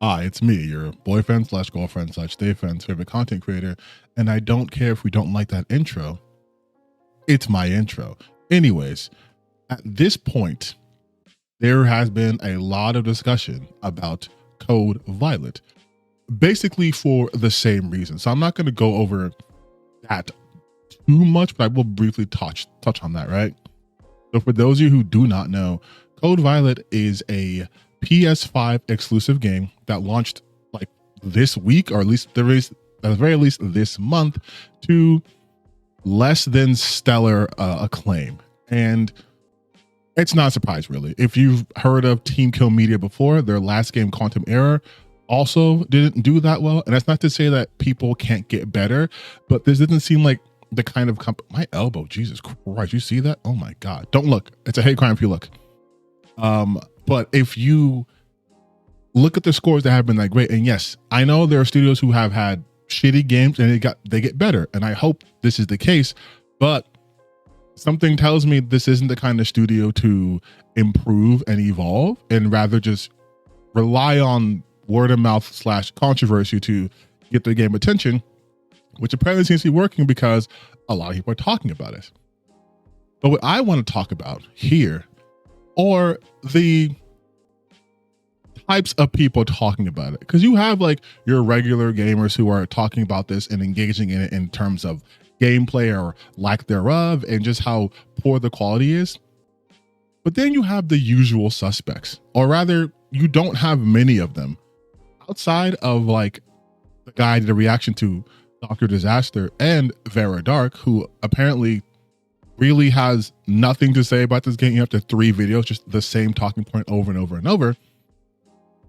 Hi, it's me, your boyfriend slash girlfriend slash day friend's favorite content creator, and I don't care if we don't like that intro. It's my intro. Anyways, at this point, there has been a lot of discussion about Code Violet, basically for the same reason. So I'm not going to go over that too much, but I will briefly touch on that, right? So for those of you who do not know, Code Violet is a PS5 exclusive game that launched like this week, or at least there is at the very least this month, to less than stellar acclaim. And it's not a surprise, really. If you've heard of Team Kill Media before, their last game, Quantum Error, also didn't do that well. And that's not to say that people can't get better, but this doesn't seem like the kind of my elbow, Jesus Christ, you see that? Oh my God, don't look. It's a hate crime if you look. But if you look at the scores that have been like great, and yes, I know there are studios who have had shitty games and they get better, and I hope this is the case, but something tells me this isn't the kind of studio to improve and evolve, and rather just rely on word of mouth slash controversy to get the game attention, which apparently seems to be working because a lot of people are talking about it. But what I want to talk about here are the types of people talking about it, because you have like your regular gamers who are talking about this and engaging in it in terms of gameplay or lack thereof and just how poor the quality is. But then you have the usual suspects, or rather you don't have many of them outside of like the guy did a reaction to Dr. Disaster and Vera Dark, who apparently really has nothing to say about this game after 3 videos, just the same talking point over and over and over.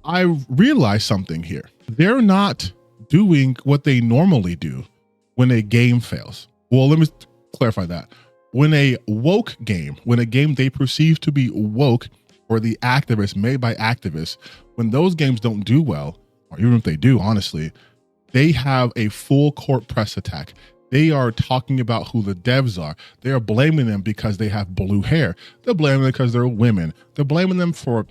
I realized something here. They're not doing what they normally do when a game fails. Well, let me clarify that. When a woke game, when a game they perceive to be woke, or the activists made by activists, when those games don't do well, or even if they do, honestly, they have a full court press attack. They are talking about who the devs are. They are blaming them because they have blue hair. They're blaming them because they're women. They're blaming them for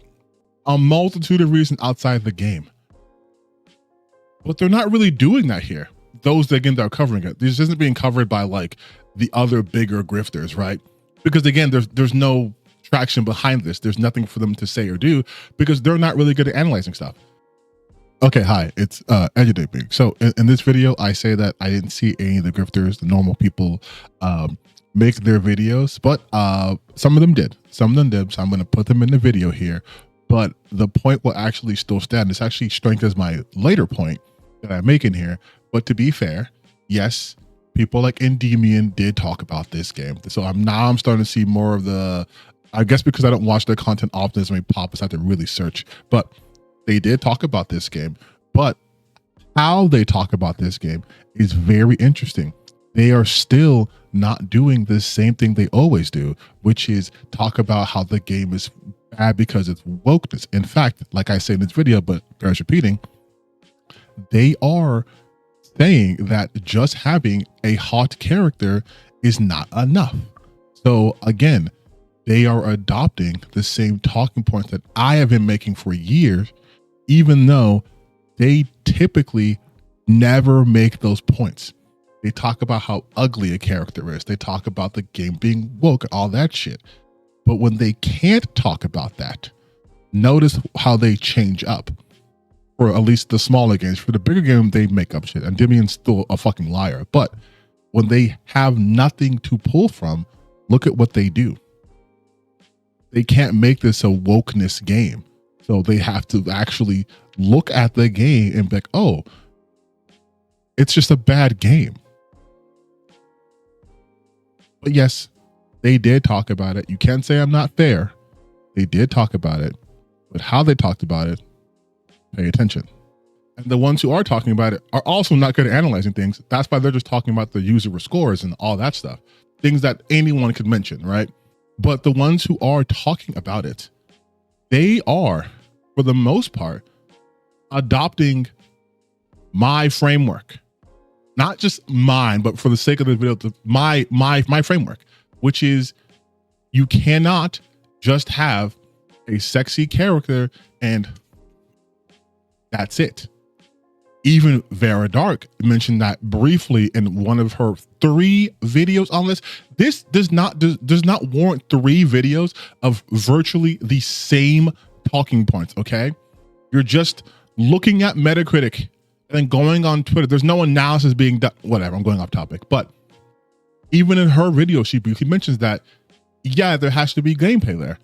a multitude of reasons outside the game. But they're not really doing that here. Those that are covering it. This isn't being covered by like the other bigger grifters, right? Because again, there's no traction behind this. There's nothing for them to say or do because they're not really good at analyzing stuff. Okay, hi, it's Debunking. So in this video, I say that I didn't see any of the grifters, the normal people, make their videos, but some of them did. Some of them did, so I'm going to put them in the video here. But the point will actually still stand. This actually strengthens my later point that I make in here. But to be fair, yes, people like Endymion did talk about this game. So I'm starting to see more of the, I guess because I don't watch their content often, as many pop-ups, I have to really search. But they did talk about this game, but how they talk about this game is very interesting. They are still not doing the same thing they always do, which is talk about how the game is bad because it's wokeness. In fact, like I said in this video, but bears repeating, they are saying that just having a hot character is not enough. So again, they are adopting the same talking points that I have been making for years, even though they typically never make those points. They talk about how ugly a character is. They talk about the game being woke, all that shit. But when they can't talk about that, notice how they change up. For at least the smaller games. For the bigger game, they make up shit. And Demian's still a fucking liar. But when they have nothing to pull from, look at what they do. They can't make this a wokeness game. So they have to actually look at the game and be like, oh, it's just a bad game. But yes, they did talk about it. You can't say I'm not fair. They did talk about it. But how they talked about it, pay attention. And the ones who are talking about it are also not good at analyzing things. That's why they're just talking about the user scores and all that stuff. Things that anyone could mention, right? But the ones who are talking about it, they are, for the most part, adopting my framework. Not just mine, but for the sake of the video, my framework, which is you cannot just have a sexy character and That's it. Even Vera Dark mentioned that briefly in one of her 3 videos on this. This does not warrant 3 videos of virtually the same talking points, okay? You're just looking at Metacritic and then going on Twitter. There's no analysis being done. Whatever, I'm going off topic. But even in her video, she briefly mentions that, yeah, there has to be gameplay there.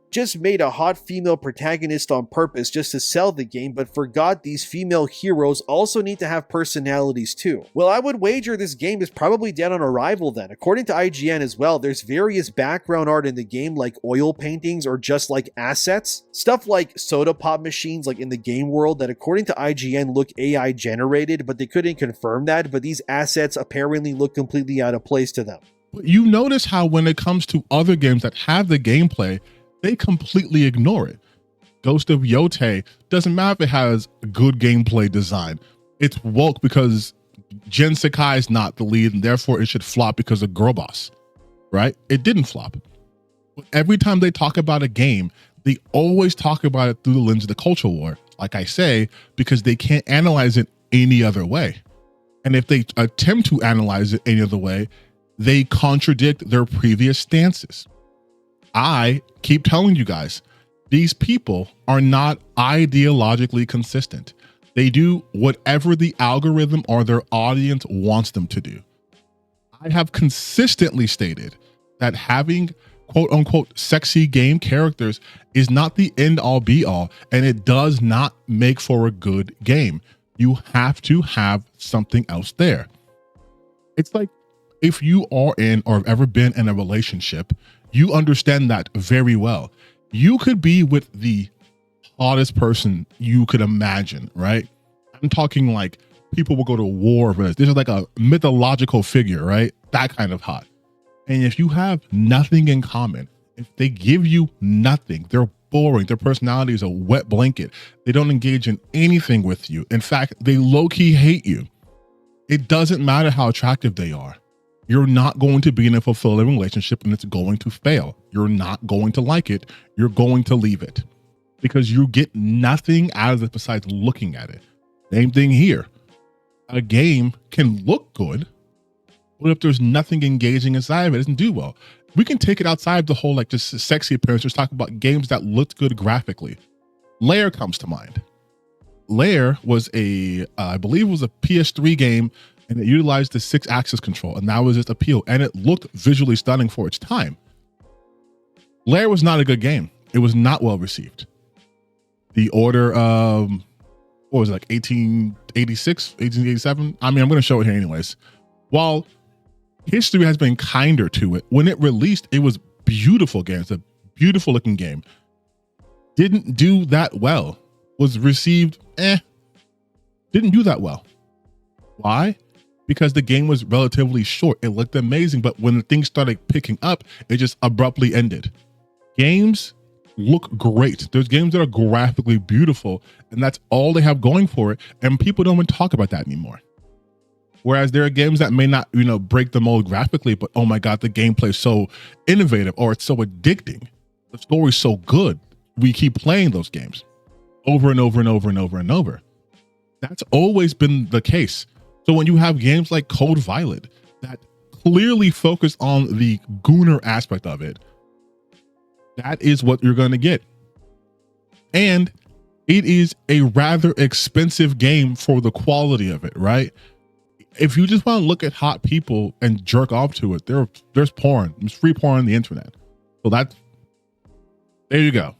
Just made a hot female protagonist on purpose just to sell the game, but forgot these female heroes also need to have personalities too. Well, I would wager this game is probably dead on arrival then. According to IGN as well, there's various background art in the game like oil paintings or just like assets. Stuff like soda pop machines like in the game world that according to IGN look AI generated, but they couldn't confirm that, but these assets apparently look completely out of place to them. You notice how when it comes to other games that have the gameplay, they completely ignore it. Ghost of Yote doesn't matter if it has good gameplay design. It's woke because Jen Sakai is not the lead and therefore it should flop because of Girl Boss, right? It didn't flop. But every time they talk about a game, they always talk about it through the lens of the culture war, like I say, because they can't analyze it any other way. And if they attempt to analyze it any other way, they contradict their previous stances. I keep telling you guys, these people are not ideologically consistent. They do whatever the algorithm or their audience wants them to do. I have consistently stated that having quote unquote sexy game characters is not the end all be all, and it does not make for a good game. You have to have something else there. It's like if you are in or have ever been in a relationship, you understand that very well. You could be with the hottest person you could imagine, right? I'm talking like people will go to war for this. This is like a mythological figure, right? That kind of hot. And if you have nothing in common, if they give you nothing, they're boring, their personality is a wet blanket, they don't engage in anything with you. In fact, they low-key hate you. It doesn't matter how attractive they are. You're not going to be in a fulfilling relationship and it's going to fail. You're not going to like it. You're going to leave it because you get nothing out of it besides looking at it. Same thing here. A game can look good, but if there's nothing engaging inside of it, it doesn't do well. We can take it outside the whole like just sexy appearance. Just talk about games that looked good graphically. Lair comes to mind. Lair was I believe it was a PS3 game, and it utilized the 6-axis control, and that was its appeal, and it looked visually stunning for its time. Lair was not a good game. It was not well received. The Order, what was it, like 1886, 1887? I mean, I'm going to show it here anyways. While history has been kinder to it, when it released, it was beautiful game. It's a beautiful looking game. Didn't do that well. Was received, didn't do that well. Why? Because the game was relatively short. It looked amazing, but when things started picking up, it just abruptly ended. Games look great. There's games that are graphically beautiful, and that's all they have going for it, and people don't even talk about that anymore. Whereas there are games that may not, break the mold graphically, but oh my God, the gameplay is so innovative or it's so addicting. The story's so good. We keep playing those games over and over and over and over and over. That's always been the case. So when you have games like Code Violet that clearly focus on the gooner aspect of it, that is what you're going to get. And it is a rather expensive game for the quality of it, right? If you just want to look at hot people and jerk off to it, there's porn. There's free porn on the internet. So there you go.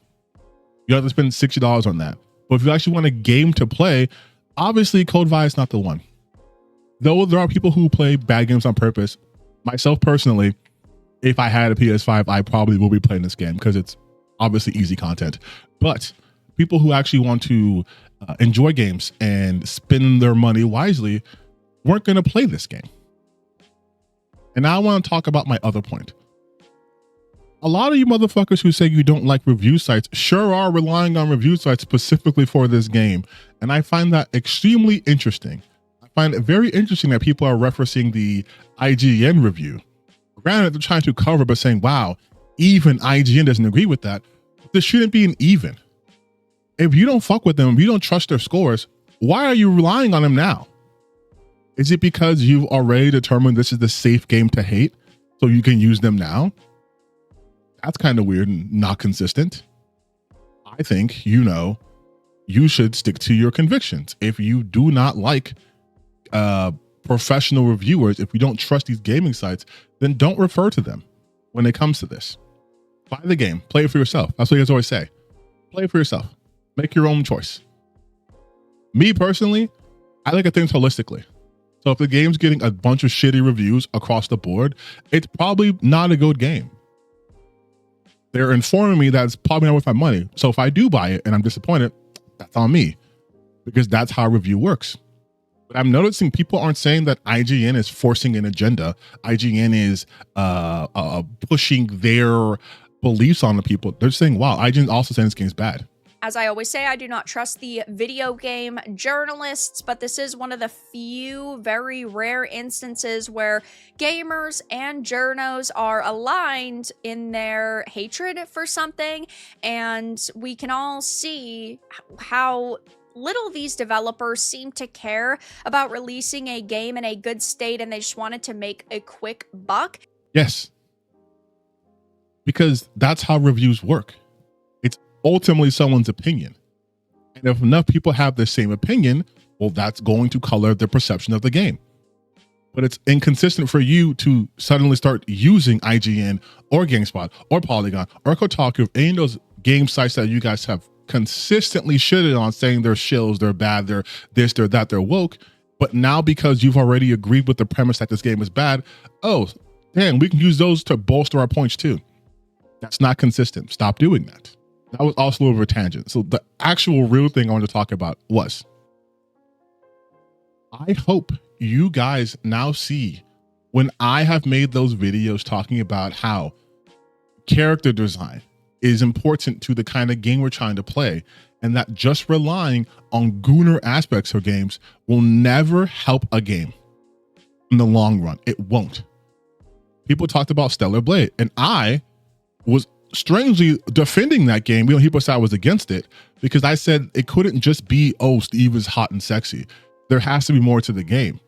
You have to spend $60 on that. But if you actually want a game to play, obviously Code Violet's not the one. Though there are people who play bad games on purpose. Myself personally, if I had a PS5, I probably will be playing this game because it's obviously easy content. But people who actually want to enjoy games and spend their money wisely weren't going to play this game. And now I want to talk about my other point. A lot of you motherfuckers who say you don't like review sites sure are relying on review sites specifically for this game. And I find that extremely interesting. I find it very interesting that people are referencing the IGN review. Granted, they're trying to cover, but saying, wow, even IGN doesn't agree with that. There shouldn't be an even. If you don't fuck with them, if you don't trust their scores, why are you relying on them now? Is it because you've already determined this is the safe game to hate, so you can use them now? That's kind of weird and not consistent. I think, you should stick to your convictions. If you do not like professional reviewers, if you don't trust these gaming sites, then don't refer to them when it comes to this. Buy the game, play it for yourself. That's what you guys always say. Play it for yourself. Make your own choice. Me personally, I look at things holistically. So if the game's getting a bunch of shitty reviews across the board, it's probably not a good game. They're informing me that it's probably not worth my money. So if I do buy it and I'm disappointed, that's on me, because that's how review works. But I'm noticing people aren't saying that IGN is forcing an agenda. IGN is pushing their beliefs on the people. They're saying, wow, IGN's also saying this game's bad. As I always say, I do not trust the video game journalists, but this is one of the few very rare instances where gamers and journos are aligned in their hatred for something, and we can all see how little these developers seem to care about releasing a game in a good state, and they just wanted to make a quick buck. Yes. Because that's how reviews work. It's ultimately someone's opinion. And if enough people have the same opinion, well, that's going to color the perception of the game. But it's inconsistent for you to suddenly start using IGN or GameSpot or Polygon or Kotaku, any of those game sites that you guys have consistently shitted on, saying they're shills, they're bad, they're this, they're that, they're woke. But now because you've already agreed with the premise that this game is bad, oh, damn, we can use those to bolster our points too. That's not consistent. Stop doing that. That was also a little of a tangent. So the actual real thing I wanted to talk about was, I hope you guys now see when I have made those videos talking about how character design is important to the kind of game we're trying to play, and that just relying on gooner aspects of games will never help a game in the long run. It won't. People talked about Stellar Blade, and I was strangely defending that game. People said I was against it because I said it couldn't just be, oh, Steve is hot and sexy. There has to be more to the game,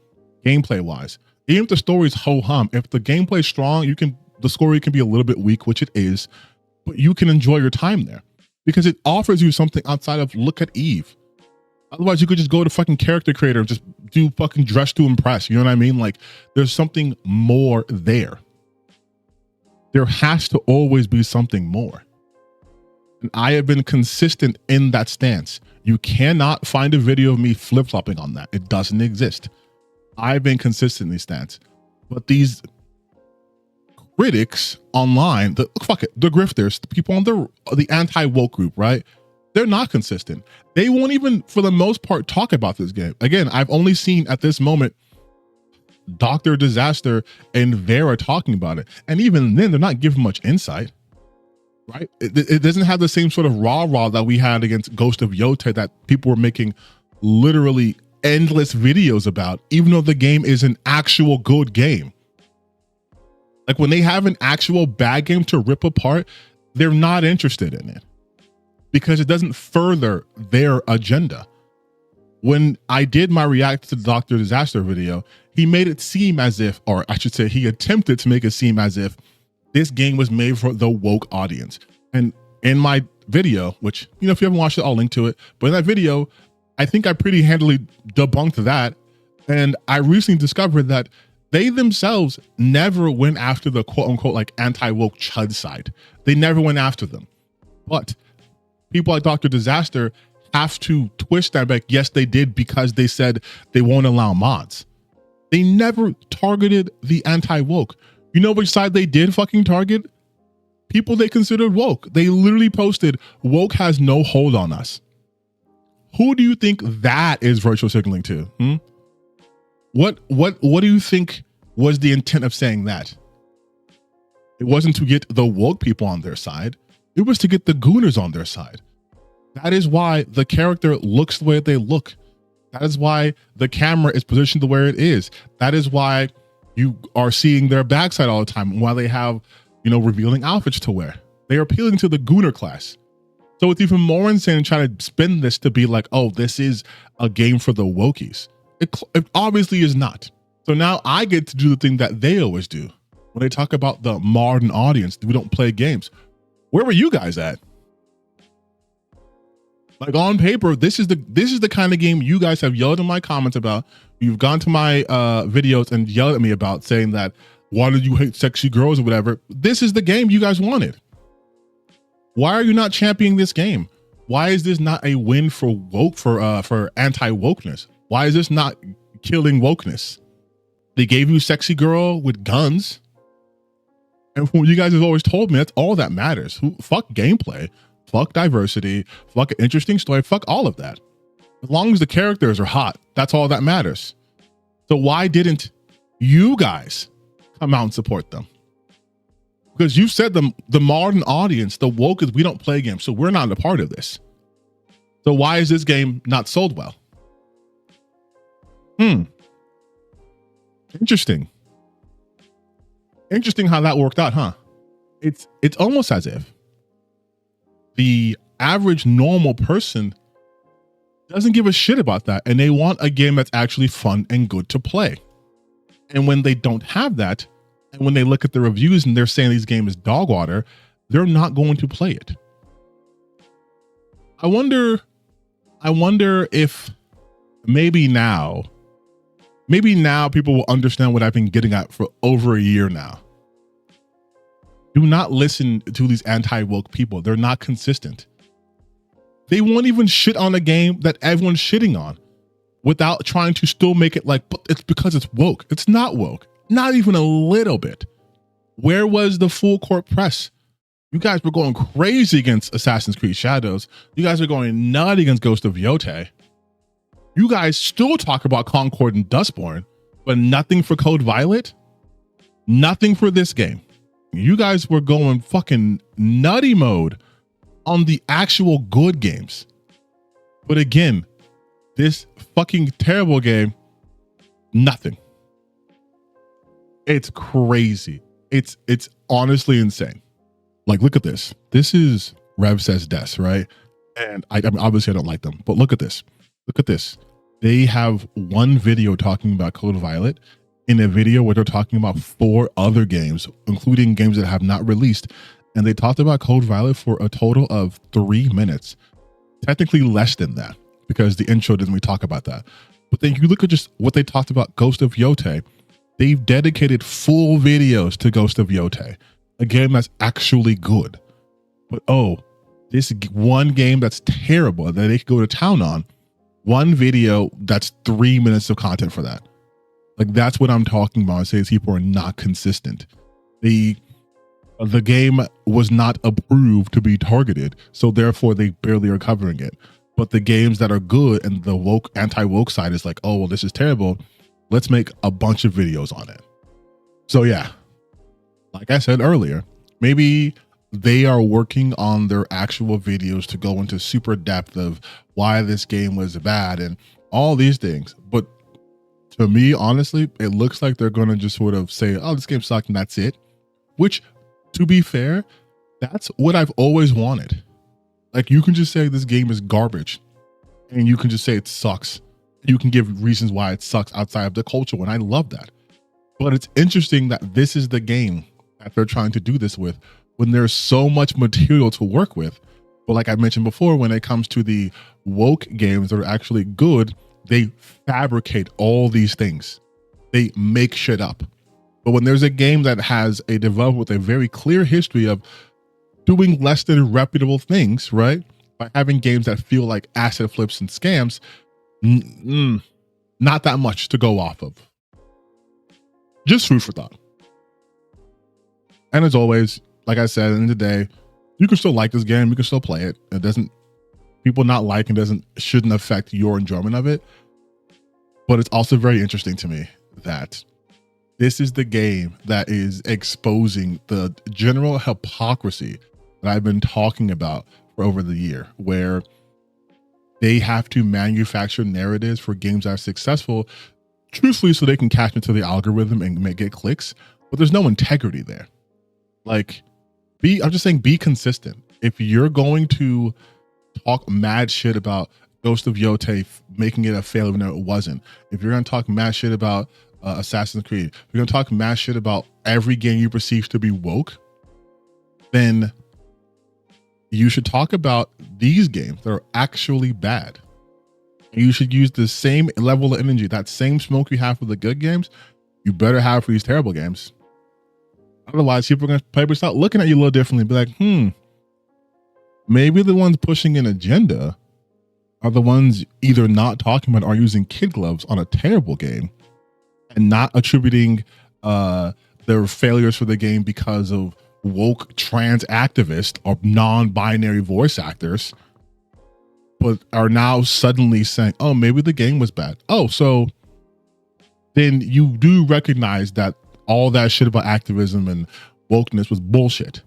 gameplay wise. Even if the story's ho-hum, if the gameplay's strong, the story can be a little bit weak, which it is, but you can enjoy your time there because it offers you something outside of look at Eve. Otherwise, you could just go to fucking character creator and just do fucking dress to impress. You know what I mean? Like, there's something more there. There has to always be something more. And I have been consistent in that stance. You cannot find a video of me flip-flopping on that. It doesn't exist. I've been consistent in these stance. But these critics online, the grifters, the people on the anti-woke group, right? They're not consistent. They won't even, for the most part, talk about this game. Again, I've only seen at this moment Dr. Disaster and Vera talking about it. And even then, they're not giving much insight, right? It doesn't have the same sort of rah-rah that we had against Ghost of Yote that people were making literally endless videos about, even though the game is an actual good game. Like, when they have an actual bad game to rip apart, they're not interested in it because it doesn't further their agenda. When I did my react to the Dr. Disaster video, he made it seem as if, or I should say, he attempted to make it seem as if this game was made for the woke audience. And in my video, which, if you haven't watched it, I'll link to it. But in that video, I think I pretty handily debunked that. And I recently discovered that they themselves never went after the quote unquote like anti-woke chud side. They never went after them. But people like Dr. Disaster have to twist that back. Yes, they did, because they said they won't allow mods. They never targeted the anti-woke. You know which side they did fucking target? People they considered woke. They literally posted, woke has no hold on us. Who do you think that is virtual signaling to? What do you think was the intent of saying that? It wasn't to get the woke people on their side. It was to get the gooners on their side. That is why the character looks the way they look. That is why the camera is positioned the way it is. That is why you are seeing their backside all the time, while they have, revealing outfits to wear. They are appealing to the gooner class. So it's even more insane to try to spin this to be like, oh, this is a game for the wokies. It obviously is not. So now I get to do the thing that they always do. When they talk about the modern audience, we don't play games. Where were you guys at? Like on paper, this is the kind of game you guys have yelled in my comments about. You've gone to my videos and yelled at me about, saying that, why did you hate sexy girls or whatever? This is the game you guys wanted. Why are you not championing this game? Why is this not a win for anti-wokeness? Why is this not killing wokeness? They gave you sexy girl with guns. And from what you guys have always told me, that's all that matters. Fuck gameplay, fuck diversity, fuck an interesting story, fuck all of that. As long as the characters are hot, that's all that matters. So why didn't you guys come out and support them? Because you said the modern audience, the woke, is we don't play games, so we're not a part of this. So why is this game not sold well? Interesting. Interesting how that worked out, huh? It's almost as if the average normal person doesn't give a shit about that, and they want a game that's actually fun and good to play. And when they don't have that, and when they look at the reviews and they're saying this game is dog water, they're not going to play it. I wonder if maybe now people will understand what I've been getting at for over a year now. Do not listen to these anti-woke people. They're not consistent. They won't even shit on a game that everyone's shitting on without trying to still make it like, but it's because it's woke. It's not woke. Not even a little bit. Where was the full court press? You guys were going crazy against Assassin's Creed Shadows. You guys are going nutty against Ghost of Yotei. You guys still talk about Concord and Dustborn, but nothing for Code Violet. Nothing for this game. You guys were going fucking nutty mode on the actual good games. But again, this fucking terrible game, nothing. It's crazy. It's honestly insane. Like, look at this. This is Rev Says Des, right? And I mean, obviously I don't like them, but look at this. Look at this. They have one video talking about Code Violet in a video where they're talking about 4 other games, including games that have not released. And they talked about Code Violet for a total of 3 minutes. Technically less than that, because the intro doesn't really talk about that. But then you look at just what they talked about Ghost of Yotei. They've dedicated full videos to Ghost of Yotei, a game that's actually good. But this one game that's terrible that they could go to town on, one video that's 3 minutes of content for that. Like, that's what I'm talking about. I say people are not consistent. The game was not approved to be targeted, so therefore they barely are covering it. But the games that are good and the woke, anti-woke side is like, oh, well, this is terrible. Let's make a bunch of videos on it. So yeah, like I said earlier, maybe they are working on their actual videos to go into super depth of why this game was bad and all these things. But to me, honestly, it looks like they're going to just sort of say, oh, this game sucked and that's it. Which, to be fair, that's what I've always wanted. Like, you can just say this game is garbage and you can just say it sucks. You can give reasons why it sucks outside of the culture, and I love that. But it's interesting that this is the game that they're trying to do this with when there's so much material to work with. But like I mentioned before, when it comes to the woke games that are actually good, they fabricate all these things. They make shit up. But when there's a game that has a developer with a very clear history of doing less than reputable things, right? By having games that feel like asset flips and scams, not that much to go off of. Just food for thought. And as always, like I said, at the end of the day, you can still like this game, you can still play it. It doesn't, people not liking shouldn't affect your enjoyment of it. But it's also very interesting to me that this is the game that is exposing the general hypocrisy that I've been talking about for over the year, where they have to manufacture narratives for games that are successful, truthfully, so they can catch into the algorithm and get clicks. But there's no integrity there. Like, I'm just saying, be consistent. If you're going to talk mad shit about Ghost of Yote making it a failure when it wasn't, if you're going to talk mad shit about Assassin's Creed, if you're going to talk mad shit about every game you perceive to be woke, then you should talk about these games that are actually bad. You should use the same level of energy, that same smoke you have for the good games, you better have for these terrible games. Otherwise, people are going to probably start looking at you a little differently and be like, maybe the ones pushing an agenda are the ones either not talking about or using kid gloves on a terrible game and not attributing their failures for the game because of woke trans activists or non-binary voice actors, but are now suddenly saying, oh, maybe the game was bad. Oh, so then you do recognize that all that shit about activism and wokeness was bullshit.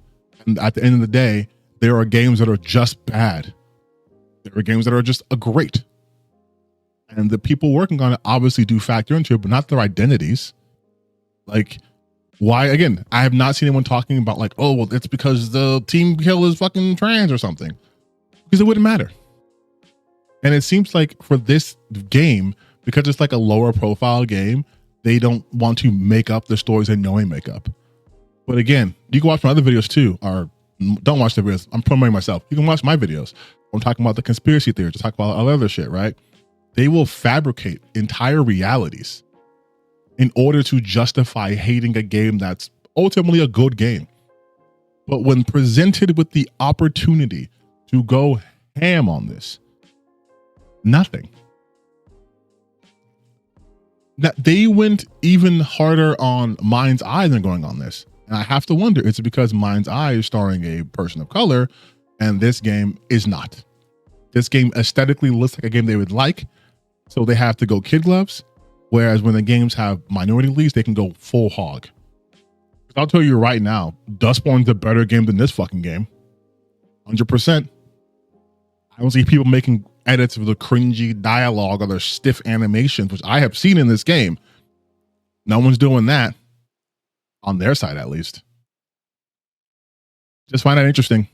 And at the end of the day, there are games that are just bad. There are games that are just great. And the people working on it obviously do factor into it, but not their identities. Like, why, again, I have not seen anyone talking about like, oh, well, it's because the team kill is fucking trans or something. Because it wouldn't matter. And it seems like for this game, because it's like a lower profile game, they don't want to make up the stories they know they make up. But again, you can watch my other videos too, or don't watch the videos. I'm promoting myself. You can watch my videos. I'm talking about the conspiracy theories, to talk about all other shit, right? They will fabricate entire realities in order to justify hating a game that's ultimately a good game. But when presented with the opportunity to go ham on this, nothing. That they went even harder on Mind's Eye than going on this. And I have to wonder, is it because Mind's Eye is starring a person of color and this game is not? This game aesthetically looks like a game they would like, so they have to go kid gloves. Whereas when the games have minority leads, they can go full hog. I'll tell you right now, Dustborn's a better game than this fucking game. 100%. I don't see people making edits of the cringy dialogue or the stiff animations, which I have seen in this game. No one's doing that on their side, at least. Just find that interesting.